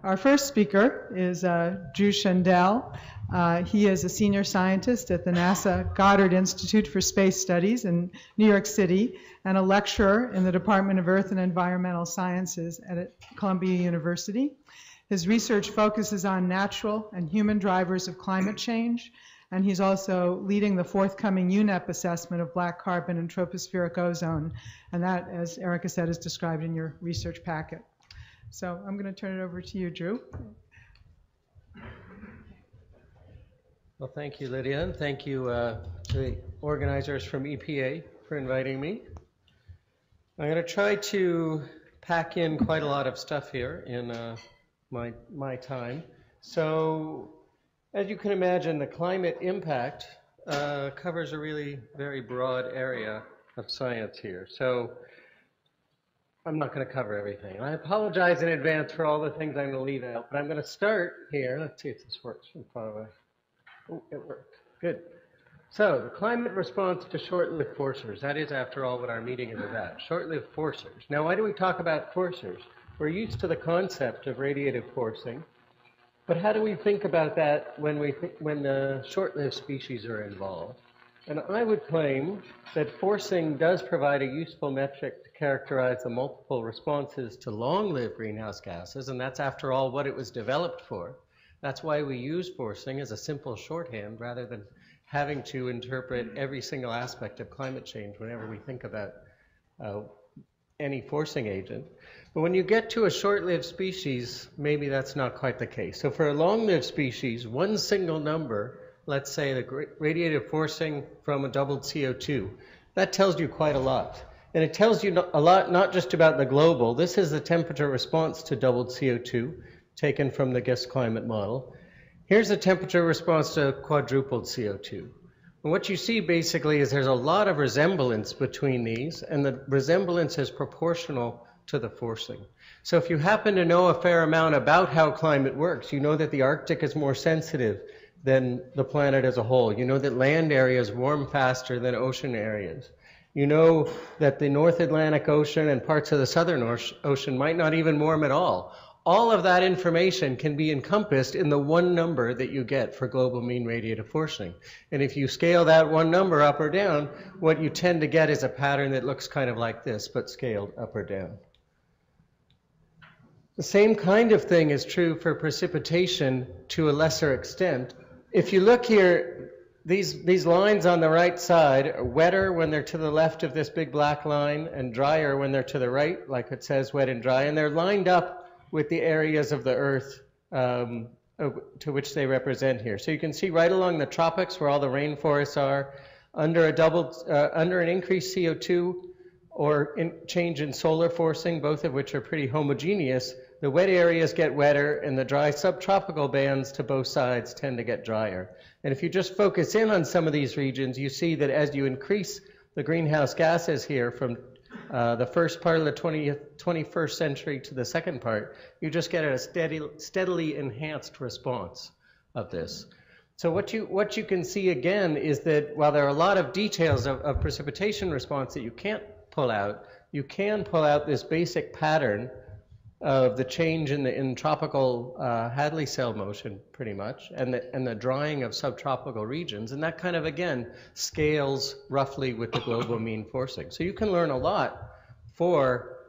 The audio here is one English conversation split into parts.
Our first speaker is Drew Shindell. He is a senior scientist at the NASA Goddard Institute for Space Studies in New York City and a lecturer in the Department of Earth and Environmental Sciences at Columbia University. His research focuses on natural and human drivers of climate change, and he's also leading the forthcoming UNEP assessment of black carbon and tropospheric ozone, and that, as Erica said, is described in your research packet. So I'm going to turn it over to you, Drew. Well, thank you, Lydia, and thank you to the organizers from EPA for inviting me. I'm going to try to pack in quite a lot of stuff here in my time. So, as you can imagine, the climate impact covers a really very broad area of science here. So, I'm not going to cover everything. I apologize in advance for all the things I'm going to leave out, but I'm going to start here. Let's see if this works from far away. Oh, it worked. Good. So, the climate response to short-lived forcers. That is, after all, what our meeting is about. Short-lived forcers. Now, why do we talk about forcers? We're used to the concept of radiative forcing, but how do we think about that when the short-lived species are involved? And I would claim that forcing does provide a useful metric to characterize the multiple responses to long-lived greenhouse gases, and that's, after all, what it was developed for. That's why we use forcing as a simple shorthand rather than having to interpret every single aspect of climate change whenever we think about any forcing agent. But when you get to a short-lived species, maybe that's not quite the case. So for a long-lived species, one single number, let's say the radiative forcing from a doubled CO2, that tells you quite a lot. And it tells you a lot not just about the global. This is the temperature response to doubled CO2 taken from the GISS climate model. Here's the temperature response to quadrupled CO2. And what you see basically is there's a lot of resemblance between these, and the resemblance is proportional to the forcing. So if you happen to know a fair amount about how climate works, you know that the Arctic is more sensitive than the planet as a whole. You know that land areas warm faster than ocean areas. You know that the North Atlantic Ocean and parts of the Southern Ocean might not even warm at all. All of that information can be encompassed in the one number that you get for global mean radiative forcing. And if you scale that one number up or down, what you tend to get is a pattern that looks kind of like this, but scaled up or down. The same kind of thing is true for precipitation to a lesser extent. If you look here, these lines on the right side are wetter when they're to the left of this big black line and drier when they're to the right, like it says wet and dry, and they're lined up with the areas of the Earth to which they represent here. So you can see right along the tropics where all the rainforests are, under an increased CO2 or change in solar forcing, both of which are pretty homogeneous, the wet areas get wetter and the dry subtropical bands to both sides tend to get drier. And if you just focus in on some of these regions, you see that as you increase the greenhouse gases here from the first part of the 21st century to the second part, you just get a steadily enhanced response of this. So what you can see again is that while there are a lot of details of precipitation response that you can't pull out, you can pull out this basic pattern of the change in tropical Hadley cell motion, pretty much, and the drying of subtropical regions, and that kind of, again, scales roughly with the global mean forcing. So you can learn a lot for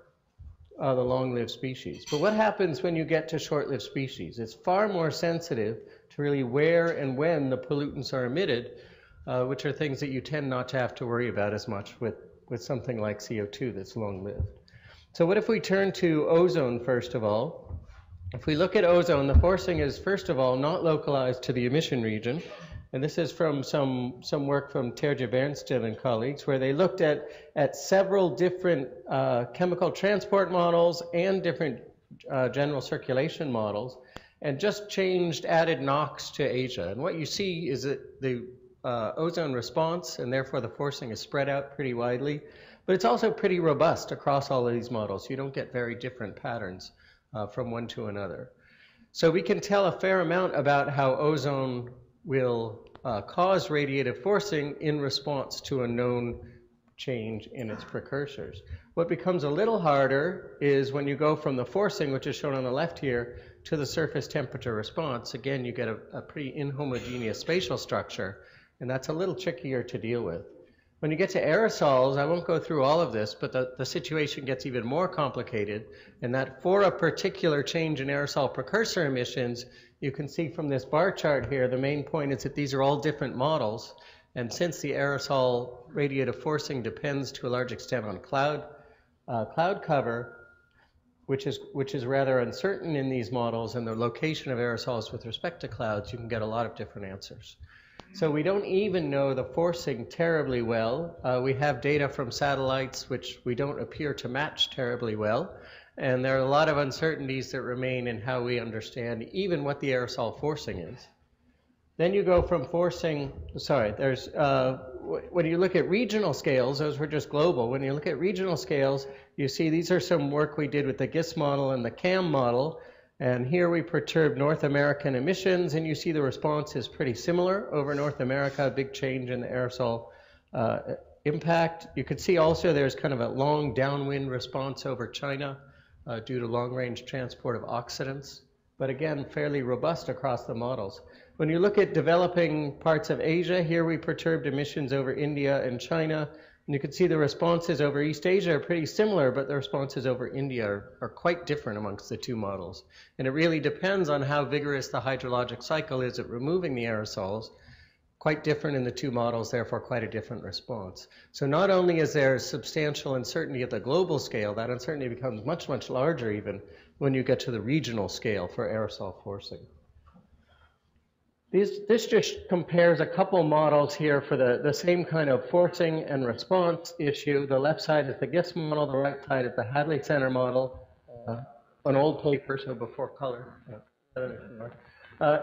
the long-lived species. But what happens when you get to short-lived species? It's far more sensitive to really where and when the pollutants are emitted, which are things that you tend not to have to worry about as much with something like CO2 that's long-lived. So what if we turn to ozone first of all? If we look at ozone, the forcing is first of all not localized to the emission region. And this is from some work from Terje Berntsen and colleagues, where they looked at several different chemical transport models and different general circulation models, and just added NOx to Asia. And what you see is that the ozone response, and therefore the forcing, is spread out pretty widely. But it's also pretty robust across all of these models. You don't get very different patterns from one to another. So we can tell a fair amount about how ozone will cause radiative forcing in response to a known change in its precursors. What becomes a little harder is when you go from the forcing, which is shown on the left here, to the surface temperature response. Again, you get a pretty inhomogeneous spatial structure, and that's a little trickier to deal with. When you get to aerosols, I won't go through all of this, but the situation gets even more complicated, and that for a particular change in aerosol precursor emissions, you can see from this bar chart here, the main point is that these are all different models, and since the aerosol radiative forcing depends to a large extent on cloud cover, which is rather uncertain in these models, and the location of aerosols with respect to clouds, you can get a lot of different answers. So we don't even know the forcing terribly well. We have data from satellites which we don't appear to match terribly well, and there are a lot of uncertainties that remain in how we understand even what the aerosol forcing is. Then you go from forcing, when you look at regional scales, those were just global. When you look at regional scales, you see these are some work we did with the GISS model and the CAM model. And here we perturb North American emissions, and you see the response is pretty similar over North America, a big change in the aerosol impact. You can see also there's kind of a long downwind response over China due to long-range transport of oxidants, but again, fairly robust across the models. When you look at developing parts of Asia, here we perturbed emissions over India and China. And you can see the responses over East Asia are pretty similar, but the responses over India are quite different amongst the two models. And it really depends on how vigorous the hydrologic cycle is at removing the aerosols. Quite different in the two models, therefore quite a different response. So not only is there substantial uncertainty at the global scale, that uncertainty becomes much, much larger even when you get to the regional scale for aerosol forcing. This just compares a couple models here for the same kind of forcing and response issue. The left side is the GISS model, the right side is the Hadley Center model, an old paper, so before color.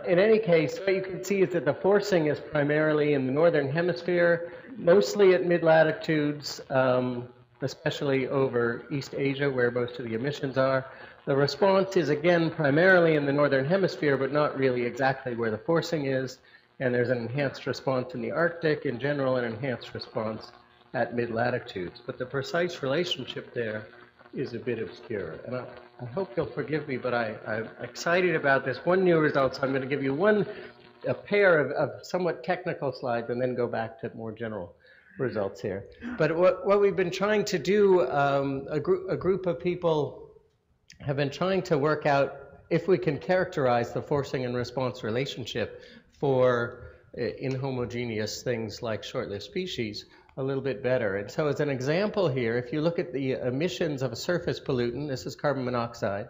In any case, what you can see is that the forcing is primarily in the northern hemisphere, mostly at mid-latitudes, especially over East Asia, where most of the emissions are. The response is, again, primarily in the northern hemisphere, but not really exactly where the forcing is. And there's an enhanced response in the Arctic, in general, an enhanced response at mid-latitudes. But the precise relationship there is a bit obscure. And I hope you'll forgive me, but I'm excited about this. One new result, so I'm going to give you a pair of somewhat technical slides and then go back to more general results here. But what we've been trying to do, a group of people have been trying to work out if we can characterize the forcing and response relationship for inhomogeneous things like short-lived species a little bit better. And so as an example here, if you look at the emissions of a surface pollutant, this is carbon monoxide,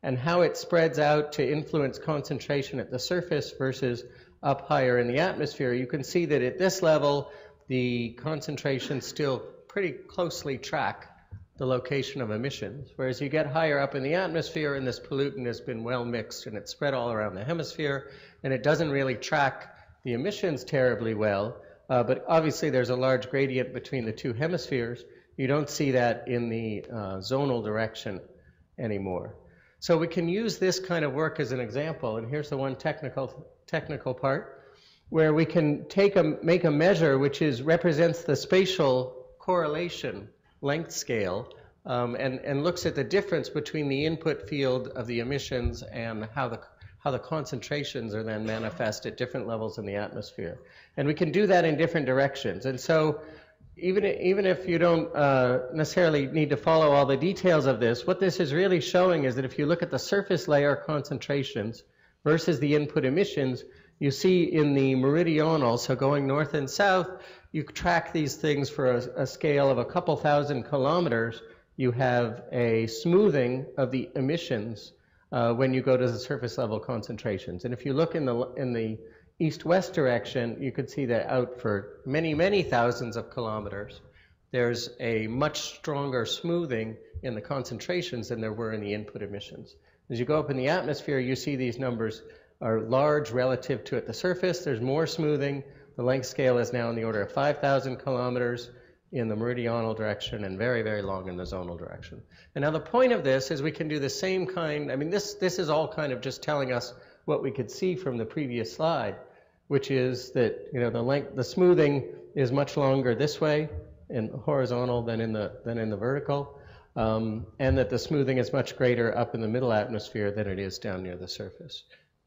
and how it spreads out to influence concentration at the surface versus up higher in the atmosphere, you can see that at this level, the concentrations still pretty closely track the location of emissions, whereas you get higher up in the atmosphere and this pollutant has been well mixed and it's spread all around the hemisphere and it doesn't really track the emissions terribly well, but obviously there's a large gradient between the two hemispheres. You don't see that in the zonal direction anymore. So we can use this kind of work as an example, and here's the one technical part, where we can make a measure which represents the spatial correlation length scale and looks at the difference between the input field of the emissions and how the concentrations are then manifest at different levels in the atmosphere. And we can do that in different directions. And so even if you don't necessarily need to follow all the details of this, what this is really showing is that if you look at the surface layer concentrations versus the input emissions, you see in the meridional, so going north and south, you track these things for a scale of a couple thousand kilometers. You have a smoothing of the emissions when you go to the surface level concentrations. And if you look in the east-west direction, you could see that out for many, many thousands of kilometers, there's a much stronger smoothing in the concentrations than there were in the input emissions. As you go up in the atmosphere, you see these numbers are large relative to at the surface. There's more smoothing. The length scale is now in the order of 5,000 kilometers in the meridional direction and very, very long in the zonal direction. And now the point of this is we can do the same kind, I mean, this is all kind of just telling us what we could see from the previous slide, which is that, you know, the smoothing is much longer this way in horizontal than in the vertical. and that the smoothing is much greater up in the middle atmosphere than it is down near the surface.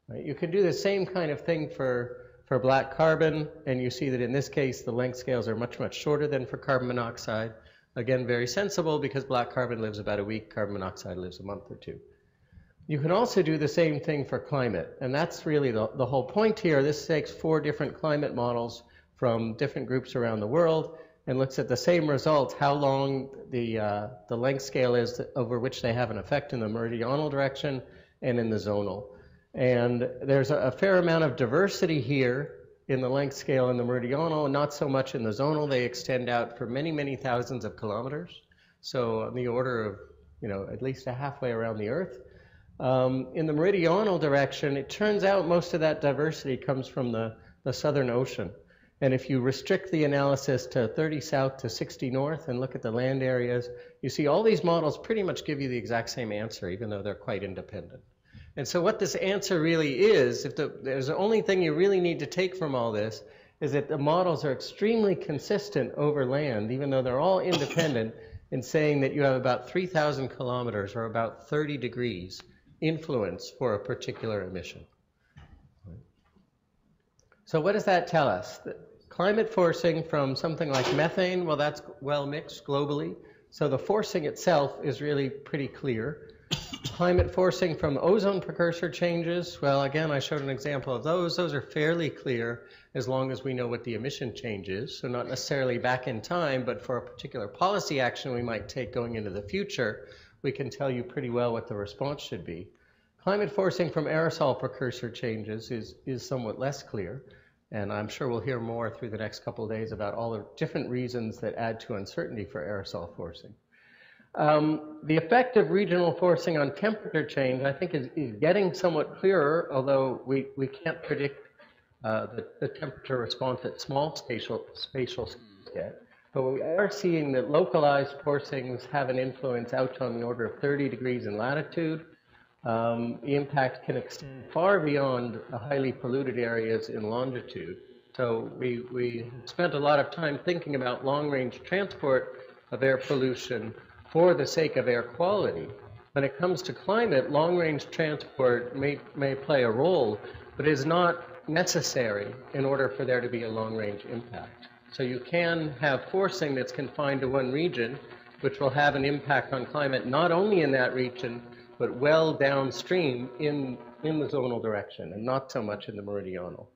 Right? You can do the same kind of thing for black carbon, and you see that in this case the length scales are much, much shorter than for carbon monoxide. Again, very sensible because black carbon lives about a week, carbon monoxide lives a month or two. You can also do the same thing for climate, and that's really the whole point here. This takes 4 different climate models from different groups around the world and looks at the same result, how long the length scale is over which they have an effect in the meridional direction and in the zonal. And there's a fair amount of diversity here in the length scale in the meridional, and not so much in the zonal. They extend out for many, many thousands of kilometers, so on the order of, at least a halfway around the Earth. In the meridional direction, it turns out most of that diversity comes from the Southern Ocean. And if you restrict the analysis to 30 south to 60 north and look at the land areas, you see all these models pretty much give you the exact same answer, even though they're quite independent. And so what this answer really is, there's the only thing you really need to take from all this, is that the models are extremely consistent over land, even though they're all independent, in saying that you have about 3,000 kilometers or about 30 degrees influence for a particular emission. So what does that tell us? Climate forcing from something like methane, well, that's well mixed globally. So the forcing itself is really pretty clear. Climate forcing from ozone precursor changes, well, again, I showed an example of those. Those are fairly clear as long as we know what the emission change is. So not necessarily back in time, but for a particular policy action we might take going into the future, we can tell you pretty well what the response should be. Climate forcing from aerosol precursor changes is somewhat less clear. And I'm sure we'll hear more through the next couple of days about all the different reasons that add to uncertainty for aerosol forcing. The effect of regional forcing on temperature change, I think, is getting somewhat clearer, although we can't predict the temperature response at small spatial scales yet. But we are seeing that localized forcings have an influence out on the order of 30 degrees in latitude. The impact can extend far beyond the highly polluted areas in longitude. So we spent a lot of time thinking about long-range transport of air pollution for the sake of air quality. When it comes to climate, long-range transport may play a role, but is not necessary in order for there to be a long-range impact. So you can have forcing that's confined to one region, which will have an impact on climate not only in that region, but well downstream in the zonal direction, and not so much in the meridional.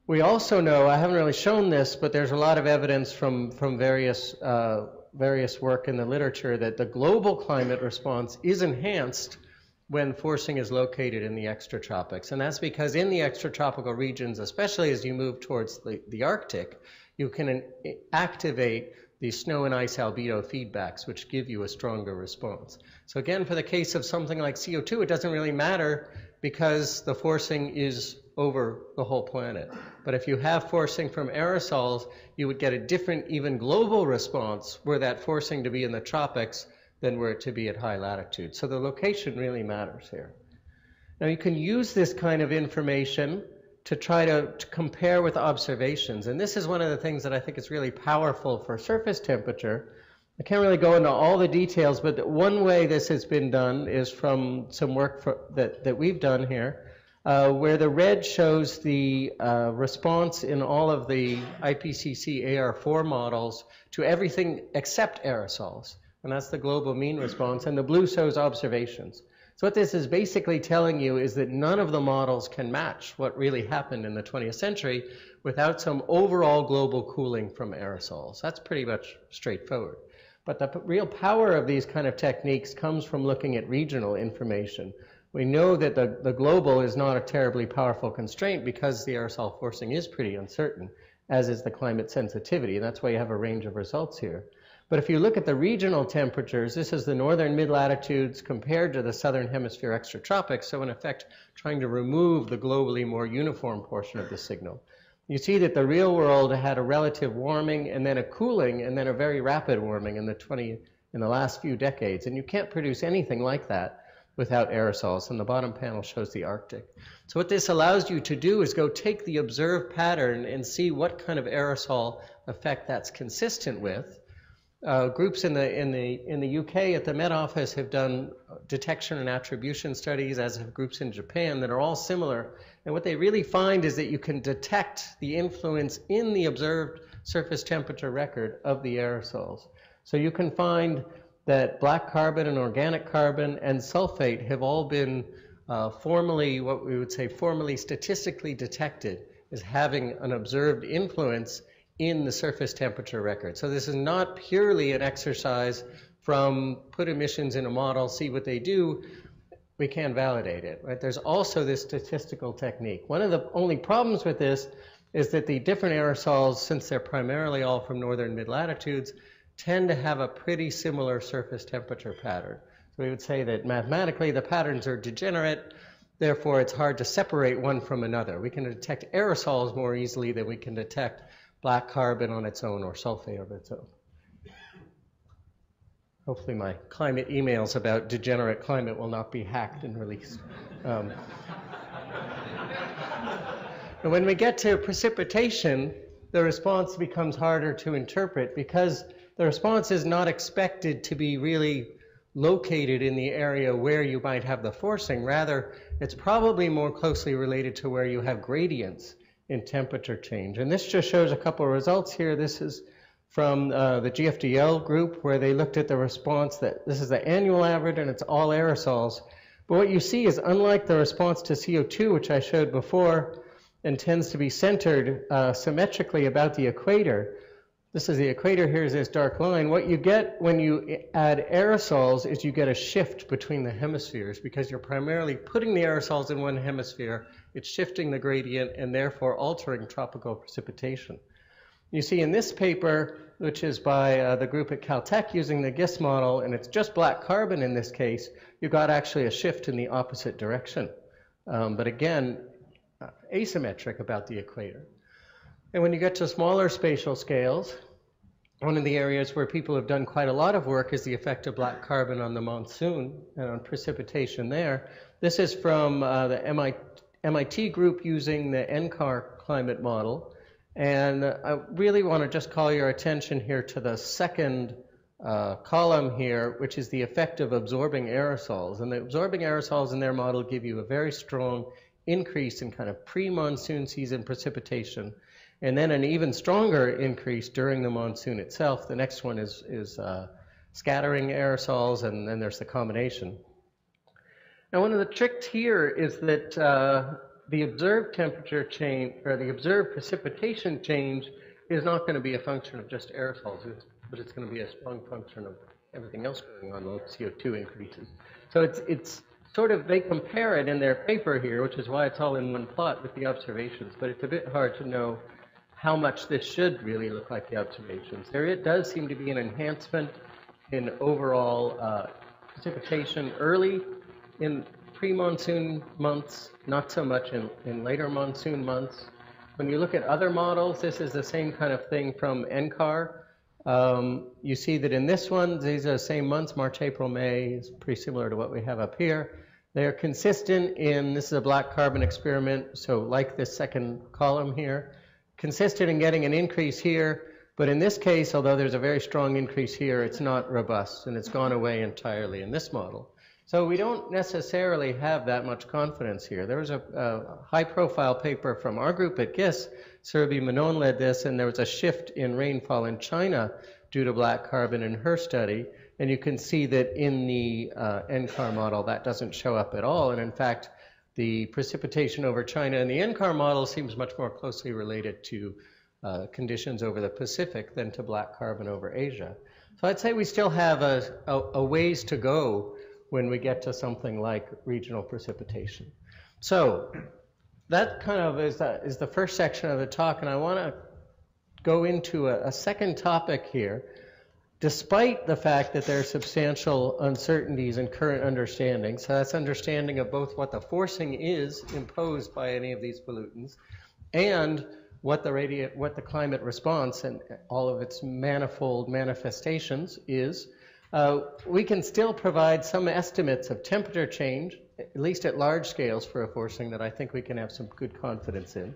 We also know, I haven't really shown this, but there's a lot of evidence from various work in the literature that the global climate response is enhanced when forcing is located in the extratropics. And that's because in the extratropical regions, especially as you move towards the Arctic, you can activate the snow and ice albedo feedbacks, which give you a stronger response. So again, for the case of something like CO2, it doesn't really matter because the forcing is over the whole planet. But if you have forcing from aerosols, you would get a different, even global response were that forcing to be in the tropics than were it to be at high latitude. So the location really matters here. Now you can use this kind of information to try to compare with observations. And this is one of the things that I think is really powerful for surface temperature. I can't really go into all the details, but one way this has been done is from some work that we've done here, where the red shows the response in all of the IPCC AR4 models to everything except aerosols. And that's the global mean response. And the blue shows observations. So what this is basically telling you is that none of the models can match what really happened in the 20th century without some overall global cooling from aerosols. That's pretty much straightforward. But the real power of these kind of techniques comes from looking at regional information. We know that the global is not a terribly powerful constraint because the aerosol forcing is pretty uncertain, as is the climate sensitivity. And that's why you have a range of results here. But if you look at the regional temperatures, this is the northern mid-latitudes compared to the southern hemisphere extratropics, so in effect trying to remove the globally more uniform portion of the signal. You see that the real world had a relative warming and then a cooling and then a very rapid warming in the last few decades, and you can't produce anything like that without aerosols, and the bottom panel shows the Arctic. So what this allows you to do is go take the observed pattern and see what kind of aerosol effect that's consistent with. Groups in the UK at the Met Office have done detection and attribution studies, as have groups in Japan, that are all similar. And what they really find is that you can detect the influence in the observed surface temperature record of the aerosols. So you can find that black carbon and organic carbon and sulfate have all been formally, what we would say, formally statistically detected as having an observed influence in the surface temperature record. So this is not purely an exercise from put emissions in a model, see what they do. We can't validate it, right? There's also this statistical technique. One of the only problems with this is that the different aerosols, since they're primarily all from northern mid-latitudes, tend to have a pretty similar surface temperature pattern. So we would say that mathematically the patterns are degenerate, therefore it's hard to separate one from another. We can detect aerosols more easily than we can detect black carbon on its own or sulfate on its own. Hopefully my climate emails about degenerate climate will not be hacked and released. And when we get to precipitation, the response becomes harder to interpret because the response is not expected to be really located in the area where you might have the forcing. Rather, it's probably more closely related to where you have gradients in temperature change. And this just shows a couple of results here. This is from the GFDL group where they looked at the response that this is the annual average and it's all aerosols. But what you see is unlike the response to CO2, which I showed before, and tends to be centered symmetrically about the equator. This is the equator, here's this dark line. What you get when you add aerosols is you get a shift between the hemispheres because you're primarily putting the aerosols in one hemisphere. It's shifting the gradient and therefore altering tropical precipitation. You see in this paper, which is by the group at Caltech using the GISS model, and it's just black carbon in this case, you got actually a shift in the opposite direction. But again, asymmetric about the equator. And when you get to smaller spatial scales, one of the areas where people have done quite a lot of work is the effect of black carbon on the monsoon and on precipitation there. This is from the MIT group using the NCAR climate model. And I really want to just call your attention here to the second column here, which is the effect of absorbing aerosols. And the absorbing aerosols in their model give you a very strong increase in kind of pre-monsoon season precipitation, and then an even stronger increase during the monsoon itself. The next one is scattering aerosols, and then there's the combination. Now, one of the tricks here is that the observed temperature change, or the observed precipitation change, is not going to be a function of just aerosols, but it's going to be a strong function of everything else going on when CO2 increases. So it's sort of, they compare it in their paper here, which is why it's all in one plot with the observations, but it's a bit hard to know how much this should really look like the observations. There it does seem to be an enhancement in overall precipitation early in pre-monsoon months, not so much in later monsoon months. When you look at other models, this is the same kind of thing from NCAR. You see that in this one, these are the same months, March, April, May, is pretty similar to what we have up here. They are consistent in, this is a black carbon experiment, so like this second column here, consistent in getting an increase here, but in this case, although there's a very strong increase here, it's not robust, and it's gone away entirely in this model. So we don't necessarily have that much confidence here. There was a high-profile paper from our group at GISS, Surabhi Menon led this, and there was a shift in rainfall in China due to black carbon in her study, and you can see that in the NCAR model that doesn't show up at all, and in fact, the precipitation over China in the NCAR model seems much more closely related to conditions over the Pacific than to black carbon over Asia. So I'd say we still have a ways to go when we get to something like regional precipitation. So that kind of is the first section of the talk, and I want to go into a second topic here. Despite the fact that there are substantial uncertainties in current understanding, so that's understanding of both what the forcing is imposed by any of these pollutants and what the climate response and all of its manifold manifestations is, we can still provide some estimates of temperature change, at least at large scales for a forcing that I think we can have some good confidence in.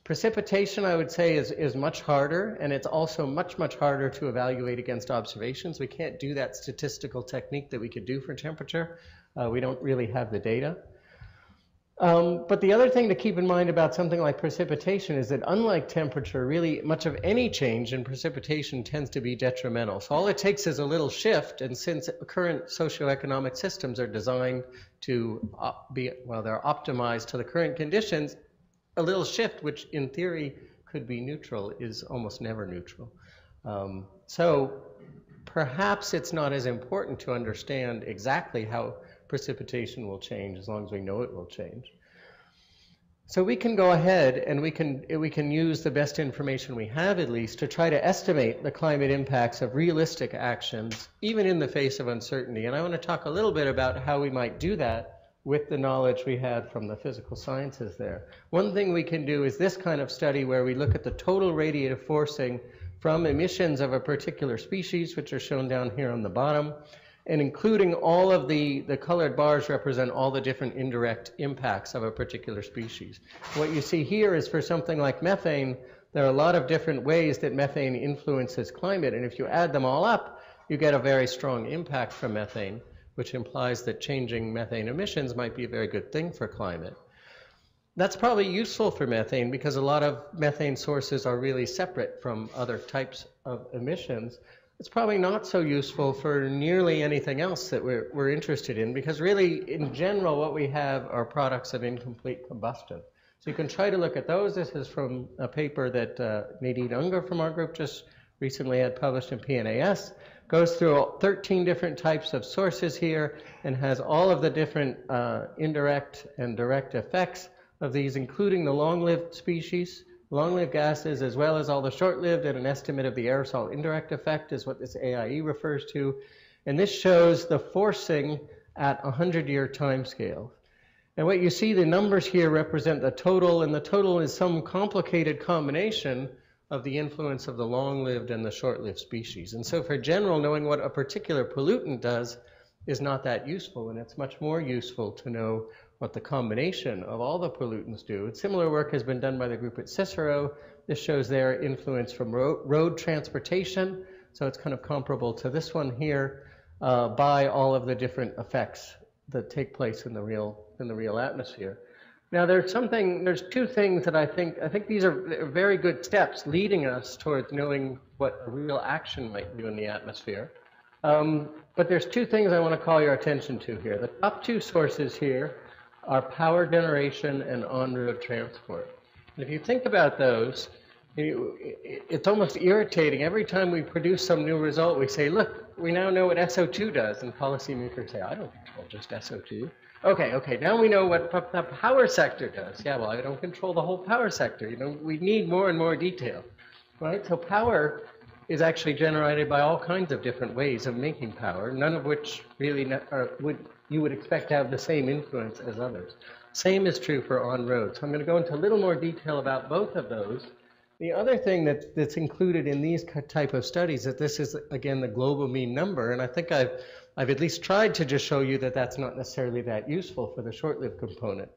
Precipitation, I would say, is much harder, and it's also much, much harder to evaluate against observations. We can't do that statistical technique that we could do for temperature. We don't really have the data. But the other thing to keep in mind about something like precipitation is that unlike temperature, really much of any change in precipitation tends to be detrimental. So all it takes is a little shift, and since current socioeconomic systems are designed to they're optimized to the current conditions, a little shift, which in theory could be neutral, is almost never neutral. So perhaps it's not as important to understand exactly how precipitation will change as long as we know it will change. So we can go ahead and we can use the best information we have, at least, to try to estimate the climate impacts of realistic actions, even in the face of uncertainty. And I want to talk a little bit about how we might do that with the knowledge we had from the physical sciences there. One thing we can do is this kind of study where we look at the total radiative forcing from emissions of a particular species, which are shown down here on the bottom, and including all of the colored bars represent all the different indirect impacts of a particular species. What you see here is for something like methane, there are a lot of different ways that methane influences climate, and if you add them all up, you get a very strong impact from methane, which implies that changing methane emissions might be a very good thing for climate. That's probably useful for methane because a lot of methane sources are really separate from other types of emissions. It's probably not so useful for nearly anything else that we're interested in, because really, in general, what we have are products of incomplete combustion. So you can try to look at those. This is from a paper that Nadine Unger from our group just recently had published in PNAS. Goes through 13 different types of sources here and has all of the different indirect and direct effects of these, including the long-lived species, long-lived gases, as well as all the short-lived, and an estimate of the aerosol indirect effect is what this AIE refers to. And this shows the forcing at 100-year time scale. And what you see, the numbers here represent the total, and the total is some complicated combination of the influence of the long-lived and the short-lived species. And so for general, knowing what a particular pollutant does is not that useful, and it's much more useful to know what the combination of all the pollutants do. And similar work has been done by the group at Cicero. This shows their influence from road transportation, so it's kind of comparable to this one here, by all of the different effects that take place in the real atmosphere. Now there's two things that I think these are very good steps leading us towards knowing what a real action might do in the atmosphere. But there's two things I want to call your attention to here. The top two sources here are power generation and on-road transport. And if you think about those, it's almost irritating. Every time we produce some new result, we say, look, we now know what SO2 does, and policymakers say, I don't control just SO2. Okay, now we know what the power sector does. Yeah, well, I don't control the whole power sector. You know, we need more and more detail, right? So power is actually generated by all kinds of different ways of making power, none of which really you would expect to have the same influence as others. Same is true for on-road. So I'm going to go into a little more detail about both of those. The other thing that's included in these type of studies is that this is, again, the global mean number, and I think I've at least tried to just show you that that's not necessarily that useful for the short-lived component.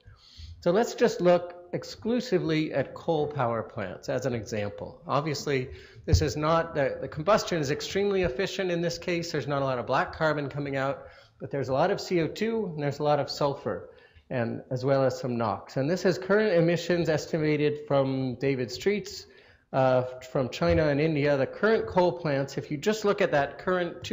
So let's just look exclusively at coal power plants as an example. Obviously, this is not, the combustion is extremely efficient in this case. There's not a lot of black carbon coming out, but there's a lot of CO2 and there's a lot of sulfur, and as well as some NOx. And this is current emissions estimated from David Streets, from China and India. The current coal plants, if you just look at that current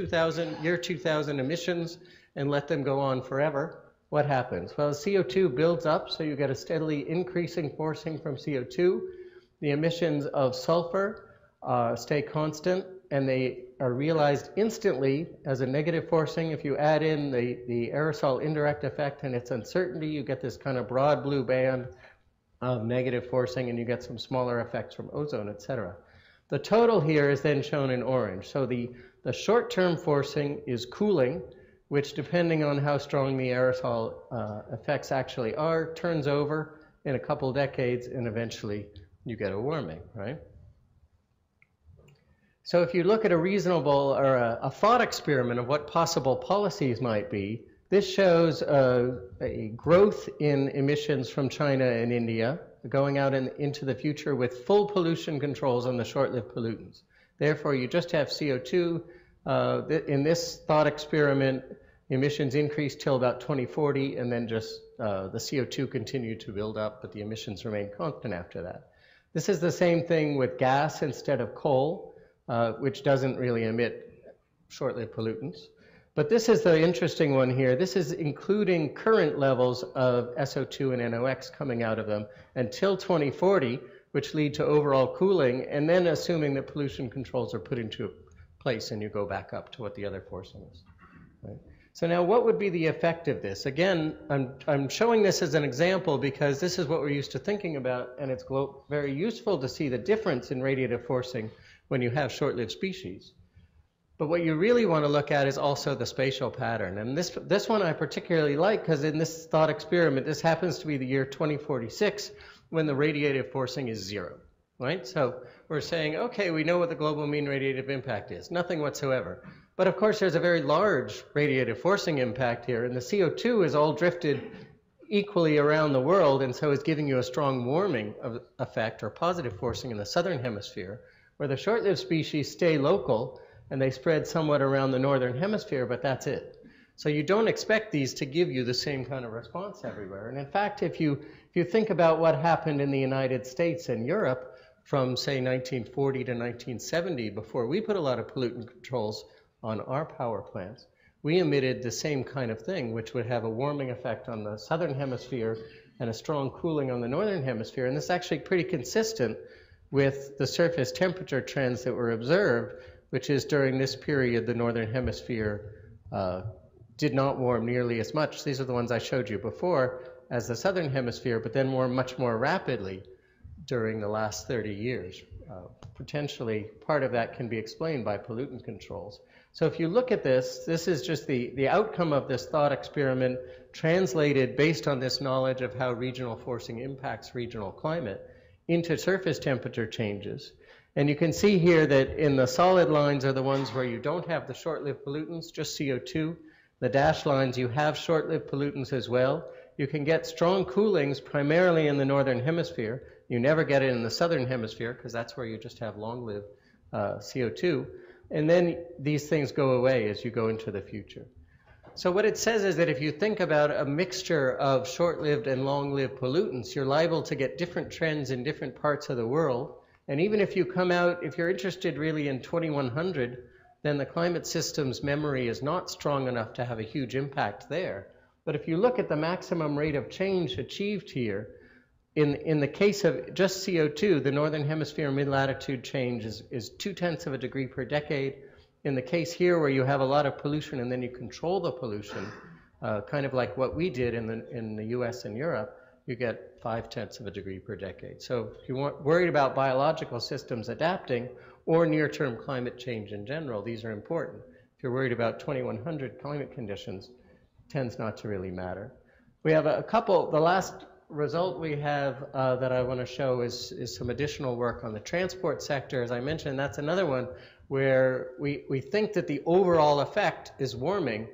year 2000 emissions and let them go on forever, what happens? Well, CO2 builds up, so you get a steadily increasing forcing from CO2. The emissions of sulfur stay constant, and they are realized instantly as a negative forcing. If you add in the aerosol indirect effect and its uncertainty, you get this kind of broad blue band of negative forcing, and you get some smaller effects from ozone, etc. The total here is then shown in orange. So the short-term forcing is cooling, which, depending on how strong the aerosol effects actually are, turns over in a couple decades, and eventually you get a warming, right? So if you look at a reasonable or a thought experiment of what possible policies might be, this shows a growth in emissions from China and India going out into the future with full pollution controls on the short-lived pollutants. Therefore, you just have CO2. In this thought experiment, emissions increased till about 2040, and then just the CO2 continued to build up, but the emissions remain constant after that. This is the same thing with gas instead of coal, which doesn't really emit short-lived pollutants. But this is the interesting one here. This is including current levels of SO2 and NOx coming out of them until 2040, which lead to overall cooling, and then assuming that pollution controls are put into place and you go back up to what the other forcing is. Right? So now what would be the effect of this? Again, I'm showing this as an example because this is what we're used to thinking about, and it's very useful to see the difference in radiative forcing when you have short-lived species. But what you really want to look at is also the spatial pattern. And this one I particularly like because in this thought experiment, this happens to be the year 2046 when the radiative forcing is 0, right? So we're saying, okay, we know what the global mean radiative impact is, nothing whatsoever. But of course, there's a very large radiative forcing impact here, and the CO2 is all drifted equally around the world, and so is giving you a strong warming effect or positive forcing in the southern hemisphere, where the short-lived species stay local, and they spread somewhat around the northern hemisphere, but that's it. So you don't expect these to give you the same kind of response everywhere. And in fact, if you think about what happened in the United States and Europe from, say, 1940 to 1970, before we put a lot of pollutant controls on our power plants, we emitted the same kind of thing, which would have a warming effect on the southern hemisphere and a strong cooling on the northern hemisphere. And this is actually pretty consistent with the surface temperature trends that were observed, which is during this period, the northern hemisphere did not warm nearly as much. These are the ones I showed you before as the southern hemisphere, but then warmed much more rapidly during the last 30 years. Potentially, part of that can be explained by pollutant controls. So if you look at this, this is just the outcome of this thought experiment translated based on this knowledge of how regional forcing impacts regional climate into surface temperature changes. And you can see here that in the solid lines are the ones where you don't have the short-lived pollutants, just CO2. The dashed lines, you have short-lived pollutants as well. You can get strong coolings primarily in the northern hemisphere. You never get it in the southern hemisphere because that's where you just have long-lived CO2. And then these things go away as you go into the future. So what it says is that if you think about a mixture of short-lived and long-lived pollutants, you're liable to get different trends in different parts of the world. And even if you come out, if you're interested really in 2100, then the climate system's memory is not strong enough to have a huge impact there. But if you look at the maximum rate of change achieved here, in the case of just CO2, the northern hemisphere mid-latitude change is 0.2 of a degree per decade. In the case here where you have a lot of pollution and then you control the pollution, kind of like what we did in the US and Europe, you get 0.5 of a degree per decade. So if you're worried about biological systems adapting or near-term climate change in general, these are important. If you're worried about 2100 climate conditions, it tends not to really matter. We have a couple, the last result we have that I want to show is some additional work on the transport sector. As I mentioned, that's another one where we think that the overall effect is warming,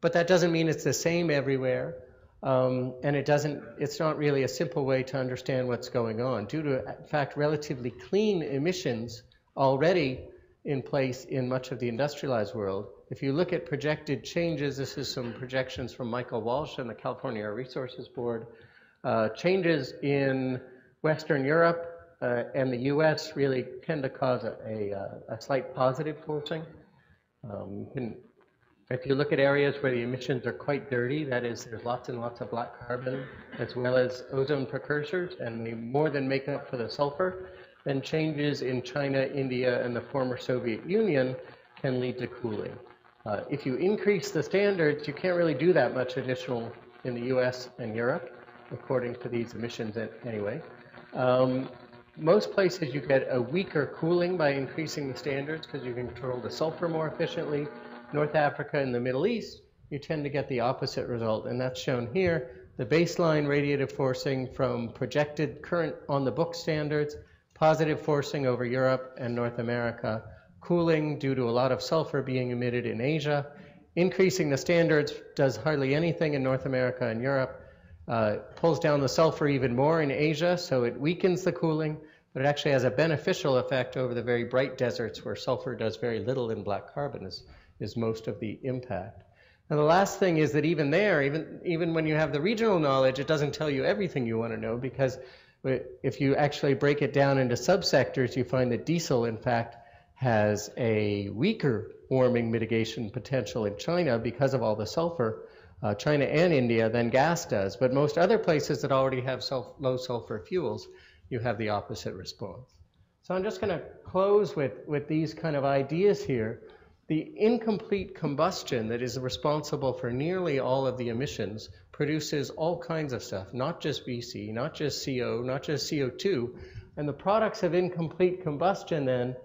but that doesn't mean it's the same everywhere. And it's not really a simple way to understand what's going on due to, in fact, relatively clean emissions already in place in much of the industrialized world. If you look at projected changes, this is some projections from Michael Walsh and the California Air Resources Board. Changes in Western Europe and the US really tend to cause a slight positive forcing. If you look at areas where the emissions are quite dirty, that is, there's lots and lots of black carbon as well as ozone precursors, and they more than make up for the sulfur, then changes in China, India, and the former Soviet Union can lead to cooling. If you increase the standards, you can't really do that much additional in the US and Europe, according to these emissions anyway. Most places you get a weaker cooling by increasing the standards because you can control the sulfur more efficiently. North Africa and the Middle East, you tend to get the opposite result, and that's shown here. The baseline radiative forcing from projected current on the book standards, positive forcing over Europe and North America, cooling due to a lot of sulfur being emitted in Asia. Increasing the standards does hardly anything in North America and Europe. pulls down the sulfur even more in Asia, so it weakens the cooling, but it actually has a beneficial effect over the very bright deserts where sulfur does very little and black carbon is most of the impact. And the last thing is that even there, even when you have the regional knowledge, it doesn't tell you everything you want to know, because if you actually break it down into subsectors, you find that diesel, in fact, has a weaker warming mitigation potential in China because of all the sulfur, China and India, than gas does. But most other places that already have low sulfur fuels, you have the opposite response. So I'm just going to close with these kind of ideas here. The incomplete combustion that is responsible for nearly all of the emissions produces all kinds of stuff, not just VC, not just CO, not just CO2. And the products of incomplete combustion then,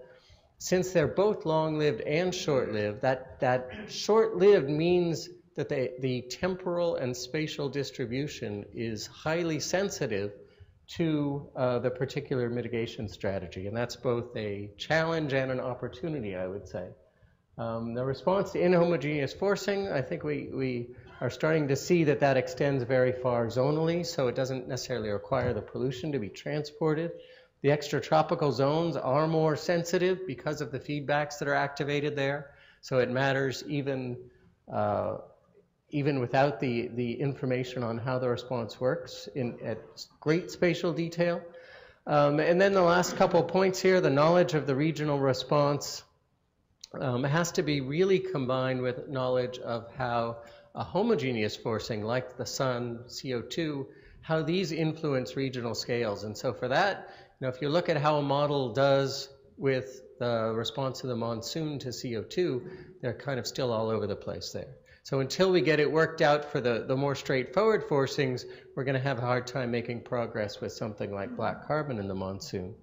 since they're both long-lived and short-lived, that short-lived means that the temporal and spatial distribution is highly sensitive to the particular mitigation strategy. And that's both a challenge and an opportunity, I would say. The response to inhomogeneous forcing, I think we are starting to see that extends very far zonally, so it doesn't necessarily require the pollution to be transported. The extratropical zones are more sensitive because of the feedbacks that are activated there, so it matters even without the information on how the response works at great spatial detail. And then the last couple points here, the knowledge of the regional response has to be really combined with knowledge of how a homogeneous forcing, like the sun, CO2, how these influence regional scales. And so for that, if you look at how a model does with the response of the monsoon to CO2, they're kind of still all over the place there. So until we get it worked out for the more straightforward forcings, we're going to have a hard time making progress with something like black carbon in the monsoon.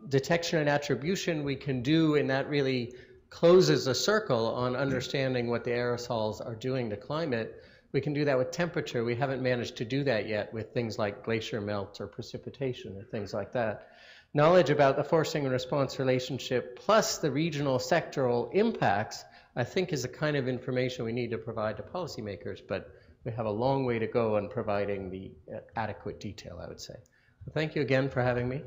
Detection and attribution we can do, and that really closes a circle on understanding what the aerosols are doing to climate. We can do that with temperature. We haven't managed to do that yet with things like glacier melt or precipitation or things like that. Knowledge about the forcing and response relationship plus the regional sectoral impacts, I think, is the kind of information we need to provide to policymakers, but we have a long way to go on providing the adequate detail, I would say. Thank you again for having me.